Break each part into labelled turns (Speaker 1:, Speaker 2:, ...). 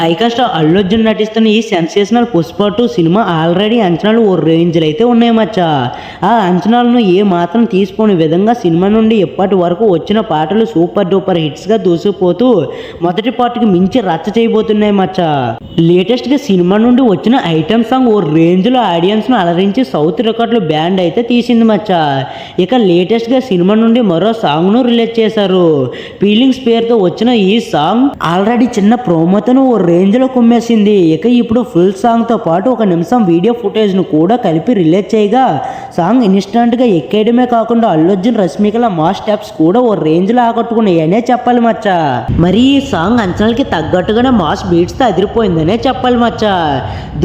Speaker 1: Icon star Allu Arjun నటిస్తున్న ఈ sensational Pushpa 2 cinema already అంచనాలు ఓ రేంజ్లో అయితే ఉన్నాయి మచ్చా. ఆ అంచనాలను ఏ మాత్రం తీసుకోని విధంగా సినిమా నుండి ఇప్పటి వరకు వచ్చిన పాటలు సూపర్ డూపర్ హిట్స్గా దూసుకుపోతూ మొదటి పార్ట్కి మించి రచ్చ చేయబోతున్నాయి మచ్చా. లేటెస్ట్గా సినిమా నుండి వచ్చిన ఐటెం సాంగ్ ఓ రేంజ్లో ఆడియన్స్ను అలరించి సౌత్ రికార్డులు బ్యాండ్ అయితే తీసింది మచ్చా. ఇక లేటెస్ట్గా సినిమా నుండి మరో సాంగ్ను రిలీజ్ చేశారు. ఫీలింగ్స్ పేరుతో వచ్చిన ఈ సాంగ్ ఆల్రెడీ చిన్న ప్రోమోతోను ఓ రేంజ్లో కుమ్మేసింది. ఇక ఇప్పుడు ఫుల్ సాంగ్తో పాటు 1 నిమిషం వీడియో ఫుటేజ్ను కూడా కలిపి రిలీజ్ చేయగా సాంగ్ ఇన్స్టంట్గా ఎక్కేయడమే కాకుండా అల్లు అర్జున్ రష్మికల మాస్ స్టెప్స్ కూడా ఓ రేంజ్లో ఆకట్టుకున్నాయనే చెప్పాలి మచ్చా. మరి ఈ సాంగ్ అంచనాలకి తగ్గట్టుగానే మాస్ బీట్స్తో అదిరిపోయిందనే చెప్పాలి మచ్చా.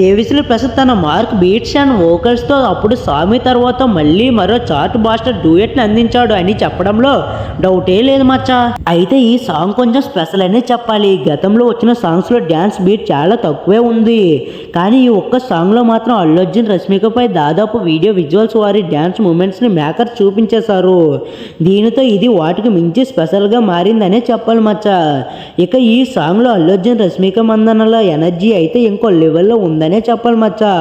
Speaker 1: దేవిశ్రీ ప్రసాద్ తన మార్క్ బీట్స్ అండ్ వోకల్స్తో అప్పుడు స్వామి తర్వాత మళ్ళీ మరో చార్ట్ బాస్టర్ డ్యూయట్ని అందించాడు అని చెప్పడంలో డౌటే లేదు మచ్చా. అయితే ఈ సాంగ్ కొంచెం స్పెషల్ అనే చెప్పాలి. గతంలో వచ్చిన సాంగ్స్లో డ్యాన్స్ బీట్ చాలా తక్కువే ఉంది. కానీ ఈ ఒక్క సాంగ్లో మాత్రం అల్లు అర్జున్ రష్మికపై దాదాపు వీడియో విజువల్స్ వారి డ్యాన్స్ మూమెంట్స్ని మేకర్ చూపించేశారు. దీనితో ఇది వాటికి మించి స్పెషల్గా మారిందనే చెప్పాలి మచ్చా. ఇక ఈ సాంగ్లో అల్లు అర్జున్ రష్మిక మందనల ఎనర్జీ అయితే ఇంకో లెవెల్లో ఉందనే చెప్పాలి మచ్చా.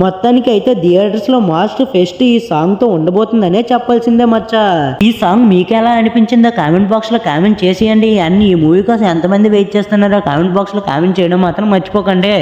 Speaker 1: మొత్తానికి అయితే థియేటర్స్లో మాస్ట్ ఫెస్ట్ ఈ సాంగ్తో ఉండబోతుందనే చెప్పాల్సిందే మచ్చా. ఈ సాంగ్ మీకు ఎలా అనిపించిందో కామెంట్ బాక్స్లో కామెంట్ చేసేయండి. అండ్ ఈ మూవీ కోసం ఎంతమంది వెయిట్ చేస్తున్నారో కామెంట్ బాక్స్లో కామెంట్ చేయడం మాత్రం మర్చిపోకండి.